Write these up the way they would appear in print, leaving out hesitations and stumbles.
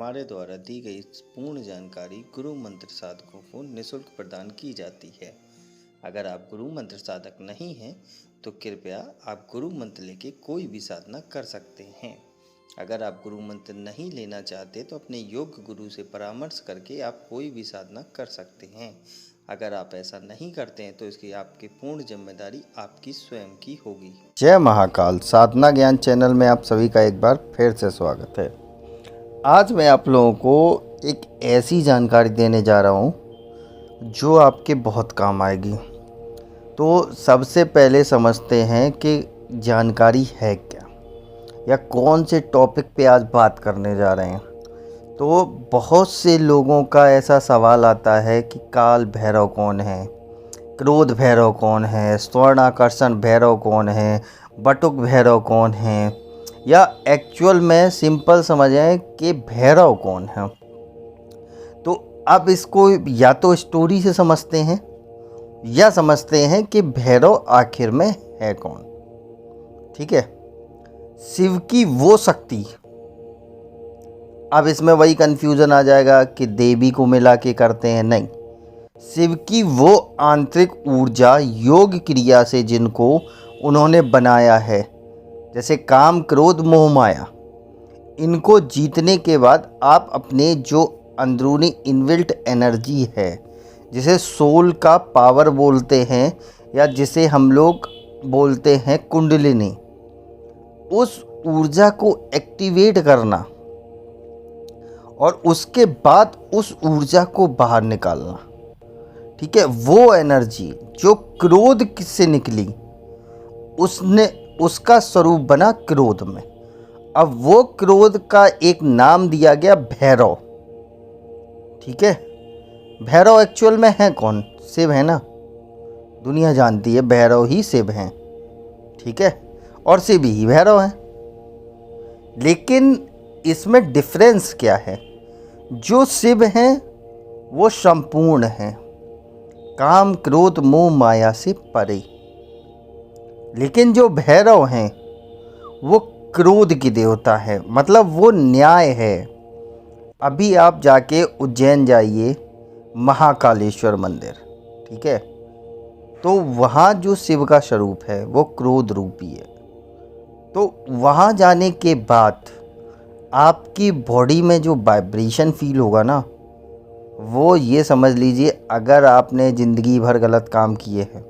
हमारे द्वारा दी गई पूर्ण जानकारी गुरु मंत्र साधकों को निःशुल्क प्रदान की जाती है। अगर आप गुरु मंत्र साधक नहीं हैं तो कृपया आप गुरु मंत्र लेके कोई भी साधना कर सकते हैं। अगर आप गुरु मंत्र नहीं लेना चाहते तो अपने योग्य गुरु से परामर्श करके आप कोई भी साधना कर सकते हैं। अगर आप ऐसा नहीं करते हैं तो इसकी आपकी पूर्ण जिम्मेदारी आपकी स्वयं की होगी। जय महाकाल साधना ज्ञान चैनल में आप सभी का एक बार फिर से स्वागत है। आज मैं आप लोगों को एक ऐसी जानकारी देने जा रहा हूँ जो आपके बहुत काम आएगी। तो सबसे पहले समझते हैं कि जानकारी है क्या या कौन से टॉपिक पे आज बात करने जा रहे हैं। तो बहुत से लोगों का ऐसा सवाल आता है कि काल भैरव कौन है, क्रोध भैरव कौन है, स्वर्ण आकर्षण भैरव कौन है, बटुक भैरव कौन है, या एक्चुअल में सिंपल समझें कि भैरव कौन है। तो अब इसको या तो स्टोरी से समझते हैं या समझते हैं कि भैरव आखिर में है कौन। ठीक है, शिव की वो शक्ति। अब इसमें वही कन्फ्यूज़न आ जाएगा कि देवी को मिला के करते हैं, नहीं। शिव की वो आंतरिक ऊर्जा योग क्रिया से जिनको उन्होंने बनाया है, जैसे काम क्रोध मोह माया, इनको जीतने के बाद आप अपने जो अंदरूनी इनबिल्ट एनर्जी है, जिसे सोल का पावर बोलते हैं या जिसे हम लोग बोलते हैं कुंडलिनी, उस ऊर्जा को एक्टिवेट करना और उसके बाद उस ऊर्जा को बाहर निकालना। ठीक है, वो एनर्जी जो क्रोध से निकली उसका स्वरूप बना क्रोध में। अब वो क्रोध का एक नाम दिया गया भैरव। ठीक है, भैरव एक्चुअल में है कौन? शिव है ना, दुनिया जानती है भैरव ही शिव हैं। ठीक है, और शिव ही भैरव हैं। लेकिन इसमें डिफरेंस क्या है? जो शिव हैं वो संपूर्ण हैं, काम क्रोध मोह माया से परे। लेकिन जो भैरव हैं वो क्रोध की देवता है, मतलब वो न्याय है। अभी आप जाके उज्जैन जाइए, महाकालेश्वर मंदिर, ठीक है, तो वहाँ जो शिव का स्वरूप है वो क्रोध रूपी है। तो वहाँ जाने के बाद आपकी बॉडी में जो वाइब्रेशन फील होगा ना, वो ये समझ लीजिए, अगर आपने ज़िंदगी भर गलत काम किए हैं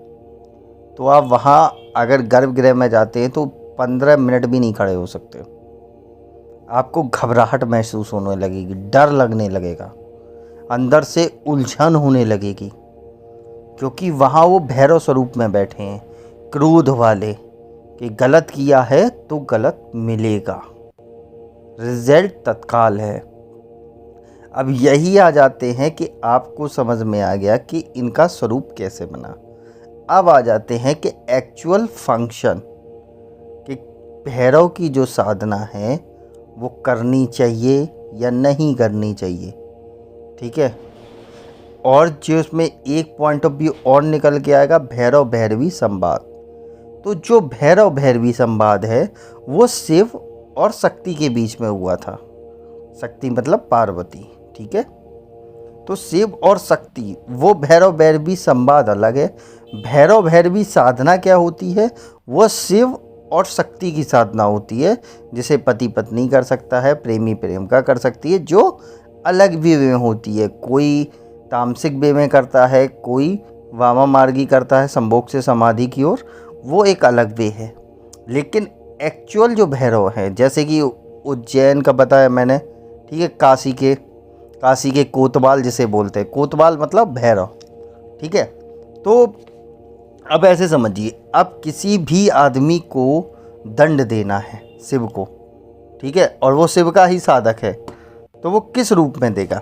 तो आप वहाँ अगर गर्भगृह में जाते हैं तो 15 मिनट भी नहीं खड़े हो सकते। आपको घबराहट महसूस होने लगेगी, डर लगने लगेगा, अंदर से उलझन होने लगेगी, क्योंकि वहाँ वो भैरव स्वरूप में बैठे हैं, क्रोध वाले, कि गलत किया है तो गलत मिलेगा, रिजल्ट तत्काल है। अब यही आ जाते हैं कि आपको समझ में आ गया कि इनका स्वरूप कैसे बना। अब आ जाते हैं कि एक्चुअल फंक्शन, कि भैरव की जो साधना है वो करनी चाहिए या नहीं करनी चाहिए। ठीक है, और जो उसमें एक पॉइंट ऑफ व्यू और निकल के आएगा, भैरव भैरवी संवाद। तो जो भैरव भैरवी संवाद है वो शिव और शक्ति के बीच में हुआ था। शक्ति मतलब पार्वती। ठीक है, तो शिव और शक्ति, वो भैरव भैरवी संवाद अलग है। भैरव भैरवी साधना क्या होती है? वो शिव और शक्ति की साधना होती है, जिसे पति पत्नी कर सकता है, प्रेमी प्रेमिका कर सकती है, जो अलग वे में होती है। कोई तामसिक वे में करता है, कोई वामा मार्गी करता है, संभोग से समाधि की ओर, वो एक अलग वे है। लेकिन एक्चुअल जो भैरव है, जैसे कि उज्जैन का बताया मैंने, ठीक है, काशी के कोतवाल जिसे बोलते हैं, कोतवाल मतलब भैरव। ठीक है, तो अब ऐसे समझिए, अब किसी भी आदमी को दंड देना है शिव को, ठीक है, और वो शिव का ही साधक है, तो वो किस रूप में देगा?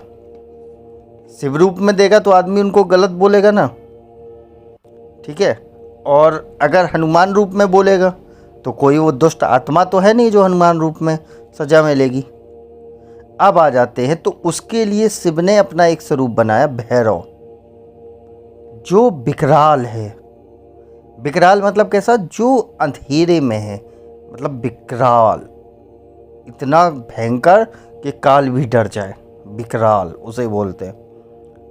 शिव रूप में देगा तो आदमी उनको गलत बोलेगा ना। ठीक है, और अगर हनुमान रूप में बोलेगा तो कोई वो दुष्ट आत्मा तो है नहीं जो हनुमान रूप में सजा मिलेगी। अब आ जाते हैं, तो उसके लिए शिव ने अपना एक स्वरूप बनाया भैरव, जो विकराल है। विकराल मतलब कैसा? जो अंधेरे में है, मतलब विकराल, इतना भयंकर कि कि काल भी डर जाए, विकराल उसे बोलते हैं।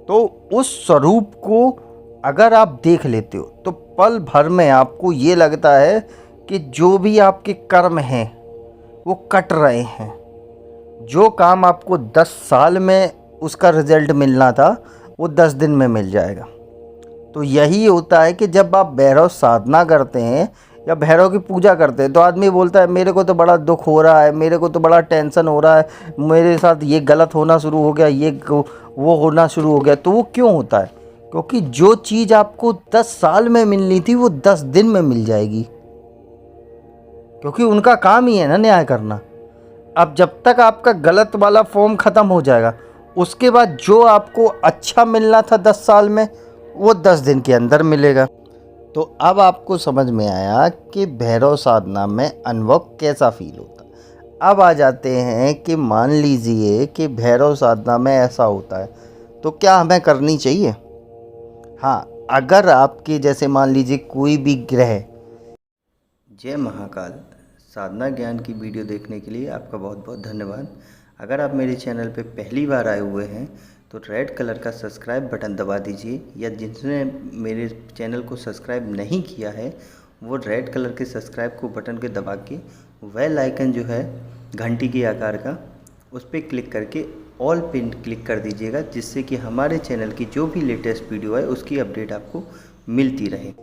तो उस स्वरूप को अगर आप देख लेते हो तो पल भर में आपको ये लगता है कि जो भी आपके कर्म हैं वो कट रहे हैं। जो काम आपको 10 साल में उसका रिजल्ट मिलना था वो 10 दिन में मिल जाएगा। तो यही होता है कि जब आप भैरव साधना करते हैं या भैरव की पूजा करते हैं तो आदमी बोलता है मेरे को तो बड़ा दुख हो रहा है, मेरे को तो बड़ा टेंशन हो रहा है, मेरे साथ ये गलत होना शुरू हो गया, ये वो होना शुरू हो गया। तो वो क्यों होता है? क्योंकि जो चीज़ आपको 10 साल में मिलनी थी वो 10 दिन में मिल जाएगी, क्योंकि उनका काम ही है ना न्याय करना। अब जब तक आपका गलत वाला फॉर्म ख़त्म हो जाएगा, उसके बाद जो आपको अच्छा मिलना था 10 साल में वो 10 दिन के अंदर मिलेगा। तो अब आपको समझ में आया कि भैरव साधना में अनुभव कैसा फील होता है। अब आ जाते हैं कि मान लीजिए कि भैरव साधना में ऐसा होता है तो क्या हमें करनी चाहिए? हाँ, अगर आपके जैसे मान लीजिए कोई भी ग्रह। जय महाकाल। साधना ज्ञान की वीडियो देखने के लिए आपका बहुत बहुत धन्यवाद। अगर आप मेरे चैनल पर पहली बार आए हुए हैं तो रेड कलर का सब्सक्राइब बटन दबा दीजिए, या जिसने मेरे चैनल को सब्सक्राइब नहीं किया है वो रेड कलर के सब्सक्राइब को बटन के दबा के बेल आइकन जो है घंटी के आकार का, उस पर क्लिक करके ऑल पिन क्लिक कर दीजिएगा, जिससे कि हमारे चैनल की जो भी लेटेस्ट वीडियो है उसकी अपडेट आपको मिलती रहे।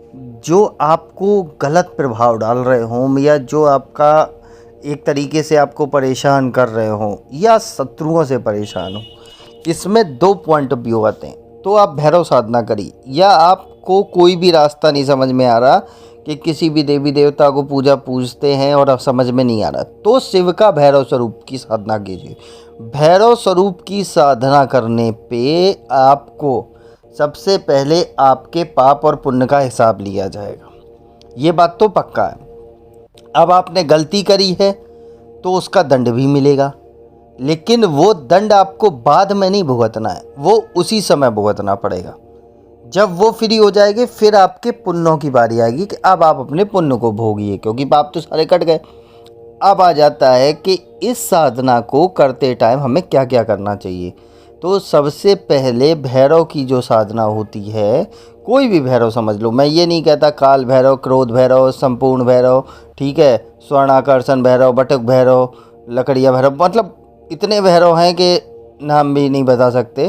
जो आपको गलत प्रभाव डाल रहे हों या जो आपका एक तरीके से आपको परेशान कर रहे हों या शत्रुओं से परेशान हो, इसमें 2 पॉइंट ऑफ व्यू आते हैं। तो आप भैरव साधना करिए, या आपको कोई भी रास्ता नहीं समझ में आ रहा कि किसी भी देवी देवता को पूजते हैं और अब समझ में नहीं आ रहा, तो शिव का भैरव स्वरूप की साधना कीजिए। भैरव स्वरूप की साधना करने पे आपको सबसे पहले आपके पाप और पुण्य का हिसाब लिया जाएगा, ये बात तो पक्का है। अब आपने गलती करी है तो उसका दंड भी मिलेगा, लेकिन वो दंड आपको बाद में नहीं भुगतना है, वो उसी समय भुगतना पड़ेगा। जब वो फ्री हो जाएगी फिर आपके पुण्यों की बारी आएगी कि अब आप अपने पुण्य को भोगिए, क्योंकि पाप तो सारे कट गए। अब आ जाता है कि इस साधना को करते टाइम हमें क्या क्या करना चाहिए। तो सबसे पहले भैरव की जो साधना होती है, कोई भी भैरव समझ लो, मैं ये नहीं कहता काल भैरव, क्रोध भैरव, संपूर्ण भैरव, ठीक है, स्वर्णाकर्षण भैरव, बटुक भैरव, लकड़िया भैरव, मतलब इतने भैरव हैं कि नाम भी नहीं बता सकते।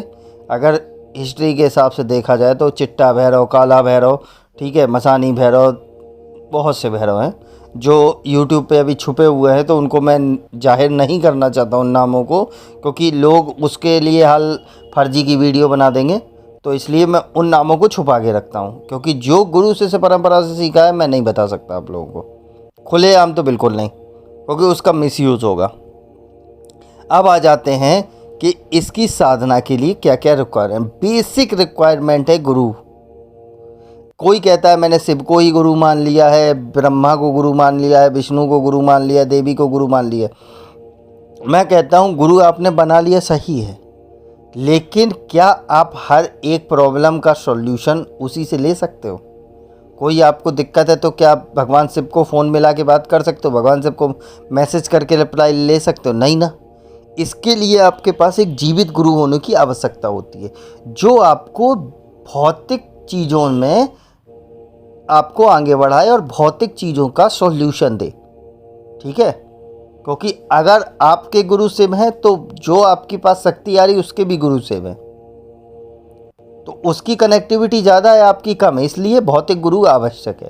अगर हिस्ट्री के हिसाब से देखा जाए तो चिट्टा भैरव, काला भैरव, ठीक है, मसानी भैरव, बहुत से भैरव हैं जो यूट्यूब पे अभी छुपे हुए हैं। तो उनको मैं जाहिर नहीं करना चाहता उन नामों को, क्योंकि लोग उसके लिए हाल फर्जी की वीडियो बना देंगे। तो इसलिए मैं उन नामों को छुपा के रखता हूँ, क्योंकि जो गुरु से परंपरा से सीखा है मैं नहीं बता सकता आप लोगों को खुलेआम, तो बिल्कुल नहीं, क्योंकि उसका मिसयूज़ होगा। अब आ जाते हैं कि इसकी साधना के लिए क्या क्या रिक्वायरमेंट। बेसिक रिक्वायरमेंट है गुरु। कोई कहता है मैंने शिव को ही गुरु मान लिया है, ब्रह्मा को गुरु मान लिया है, विष्णु को गुरु मान लिया है, देवी को गुरु मान लिया है। मैं कहता हूँ गुरु आपने बना लिया सही है, लेकिन क्या आप हर एक प्रॉब्लम का सॉल्यूशन उसी से ले सकते हो? कोई आपको दिक्कत है तो क्या आप भगवान शिव को फ़ोन मिला के बात कर सकते हो? भगवान शिव को मैसेज करके रिप्लाई ले सकते हो? नहीं ना। इसके लिए आपके पास एक जीवित गुरु होने की आवश्यकता होती है, जो आपको भौतिक चीज़ों में आपको आगे बढ़ाए और भौतिक चीज़ों का सॉल्यूशन दे, ठीक है। क्योंकि अगर आपके गुरु शिव हैं तो जो आपके पास शक्ति आ रही उसके भी गुरु शिव हैं, तो उसकी कनेक्टिविटी ज़्यादा है, आपकी कम है, इसलिए भौतिक गुरु आवश्यक है।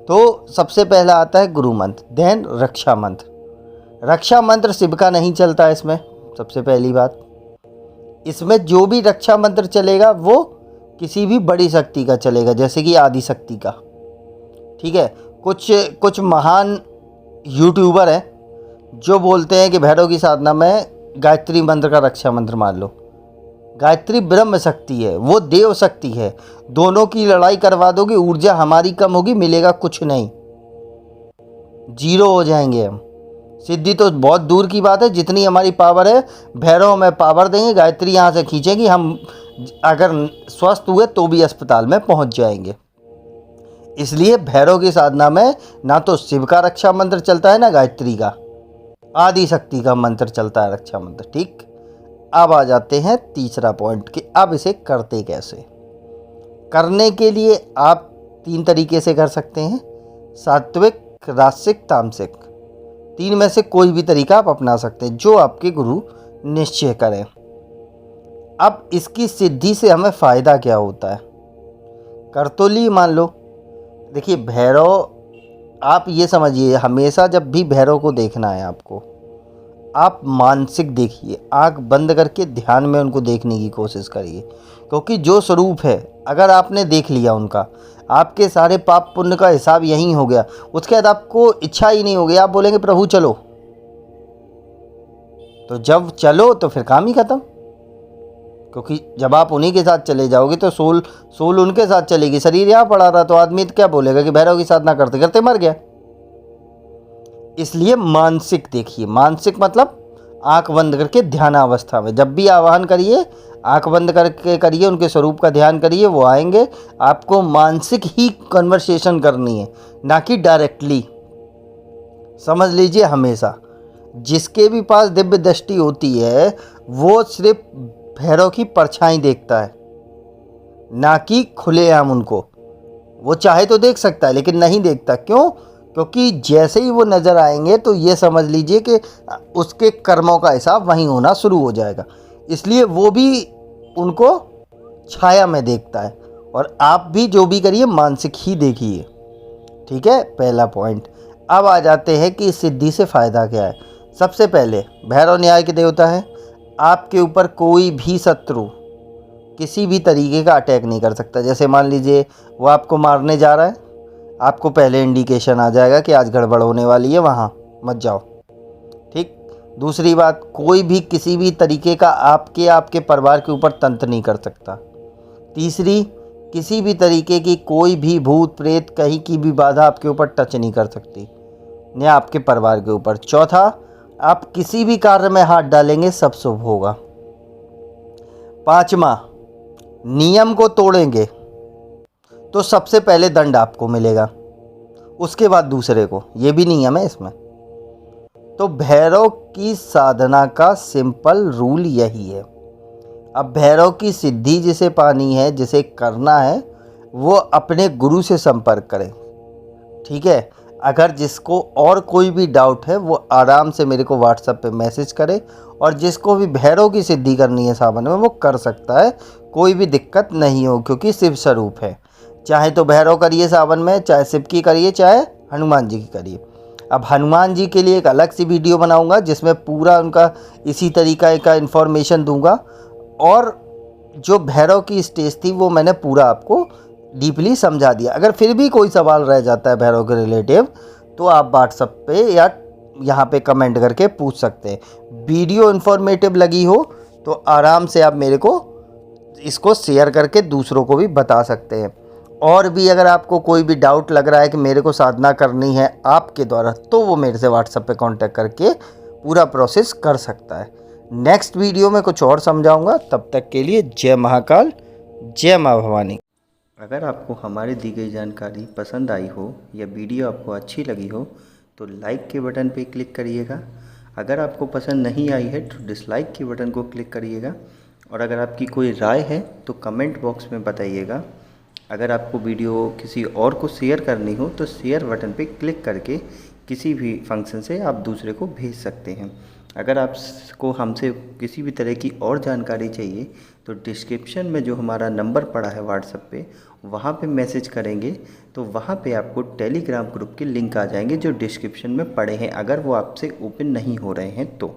तो सबसे पहला आता है गुरु मंत्र, देन रक्षा मंत्र। रक्षा मंत्र शिव का नहीं चलता इसमें, सबसे पहली बात। इसमें जो भी रक्षा मंत्र चलेगा वो किसी भी बड़ी शक्ति का चलेगा, जैसे कि आदि शक्ति का, ठीक है। कुछ महान यूट्यूबर हैं जो बोलते हैं कि भैरव की साधना में गायत्री मंत्र का रक्षा मंत्र मान लो। गायत्री ब्रह्म शक्ति है, वो देव शक्ति है, दोनों की लड़ाई करवा दोगे, ऊर्जा हमारी कम होगी, मिलेगा कुछ नहीं, जीरो हो जाएंगे हम। सिद्धि तो बहुत दूर की बात है, जितनी हमारी पावर है भैरव में पावर देंगे, गायत्री यहाँ से खींचेगी, हम अगर स्वस्थ हुए तो भी अस्पताल में पहुँच जाएंगे। इसलिए भैरव की साधना में ना तो शिव का रक्षा मंत्र चलता है ना गायत्री का। आदि शक्ति का मंत्र चलता है, रक्षा मंत्र। ठीक, अब आ जाते हैं तीसरा पॉइंट कि अब इसे करते कैसे। करने के लिए आप 3 तरीके से कर सकते हैं, सात्विक, राजसिक, तामसिक। 3 में से कोई भी तरीका आप अपना सकते हैं, जो आपके गुरु निश्चय करें। अब इसकी सिद्धि से हमें फ़ायदा क्या होता है, कर तो ली मान लो। देखिए भैरव, आप ये समझिए, हमेशा जब भी भैरव को देखना है आपको, आप मानसिक देखिए, आंख बंद करके ध्यान में उनको देखने की कोशिश करिए, क्योंकि जो स्वरूप है अगर आपने देख लिया उनका, आपके सारे पाप पुण्य का हिसाब यहीं हो गया। उसके बाद आपको इच्छा ही नहीं होगी, आप बोलेंगे प्रभु चलो, तो जब चलो तो फिर काम ही खत्म। क्योंकि जब आप उन्हीं के साथ चले जाओगे तो सोल उनके साथ चलेगी, शरीर यहाँ पड़ा रहा, तो आदमी क्या बोलेगा कि भैरव की साधना करते करते मर गया। इसलिए मानसिक देखिए, मानसिक मतलब आंख बंद करके ध्यान अवस्था में जब भी आवाहन करिए, आंख बंद करके करिए, उनके स्वरूप का ध्यान करिए, वो आएंगे। आपको मानसिक ही कन्वर्सेशन करनी है, ना कि डायरेक्टली। समझ लीजिए, हमेशा जिसके भी पास दिव्य दृष्टि होती है वो सिर्फ भैरव की परछाई देखता है, ना कि खुलेआम उनको। वो चाहे तो देख सकता है लेकिन नहीं देखता। क्यों? क्योंकि जैसे ही वो नज़र आएंगे तो ये समझ लीजिए कि उसके कर्मों का हिसाब वहीं होना शुरू हो जाएगा। इसलिए वो भी उनको छाया में देखता है। और आप भी जो भी करिए मानसिक ही देखिए। ठीक है, पहला पॉइंट। अब आ जाते हैं कि इस सिद्धि से फ़ायदा क्या है। सबसे पहले भैरव न्याय के देवता है, आपके ऊपर कोई भी शत्रु किसी भी तरीके का अटैक नहीं कर सकता। जैसे मान लीजिए वो आपको मारने जा रहा है, आपको पहले इंडिकेशन आ जाएगा कि आज गड़बड़ होने वाली है, वहाँ मत जाओ। ठीक। दूसरी बात, कोई भी किसी भी तरीके का आपके परिवार के ऊपर तंत्र नहीं कर सकता। तीसरी, किसी भी तरीके की कोई भी भूत प्रेत कहीं की भी बाधा आपके ऊपर टच नहीं कर सकती, या आपके परिवार के ऊपर। चौथा, आप किसी भी कार्य में हाथ डालेंगे सब शुभ होगा। पांचवा, नियम को तोड़ेंगे तो सबसे पहले दंड आपको मिलेगा, उसके बाद दूसरे को। ये भी नियम है इसमें। तो भैरव की साधना का सिंपल रूल यही है। अब भैरव की सिद्धि जिसे पानी है, जिसे करना है, वो अपने गुरु से संपर्क करें। ठीक है। अगर जिसको और कोई भी डाउट है वो आराम से मेरे को व्हाट्सएप पे मैसेज करे, और जिसको भी भैरव की सिद्धि करनी है सावन में वो कर सकता है, कोई भी दिक्कत नहीं हो, क्योंकि शिव स्वरूप है। चाहे तो भैरव करिए सावन में, चाहे शिव की करिए, चाहे हनुमान जी की करिए। अब हनुमान जी के लिए एक अलग सी वीडियो बनाऊंगा जिसमें पूरा उनका इसी तरीका का इन्फॉर्मेशन दूंगा, और जो भैरव की स्टेज थी वो मैंने पूरा आपको डीपली समझा दिया। अगर फिर भी कोई सवाल रह जाता है भैरव के रिलेटिव तो आप व्हाट्सएप पे या यहाँ पे कमेंट करके पूछ सकते हैं। वीडियो इन्फॉर्मेटिव लगी हो तो आराम से आप मेरे को इसको शेयर करके दूसरों को भी बता सकते हैं। और भी अगर आपको कोई भी डाउट लग रहा है कि मेरे को साधना करनी है आपके द्वारा, तो वो मेरे से व्हाट्सएप पे कांटेक्ट करके पूरा प्रोसेस कर सकता है। नेक्स्ट वीडियो में कुछ और समझाऊंगा। तब तक के लिए जय महाकाल, जय माँ भवानी। अगर आपको हमारी दी गई जानकारी पसंद आई हो या वीडियो आपको अच्छी लगी हो तो लाइक के बटन पे क्लिक करिएगा। अगर आपको पसंद नहीं आई है तो डिसलाइक के बटन को क्लिक करिएगा। और अगर आपकी कोई राय है तो कमेंट बॉक्स में बताइएगा। अगर आपको वीडियो किसी और को शेयर करनी हो तो शेयर बटन पे क्लिक करके किसी भी फंक्शन से आप दूसरे को भेज सकते हैं। अगर आपको हमसे किसी भी तरह की और जानकारी चाहिए तो डिस्क्रिप्शन में जो हमारा नंबर पड़ा है व्हाट्सएप पे, वहाँ पे मैसेज करेंगे तो वहाँ पे आपको टेलीग्राम ग्रुप के लिंक आ जाएंगे जो डिस्क्रिप्शन में पड़े हैं, अगर वो आपसे ओपन नहीं हो रहे हैं तो।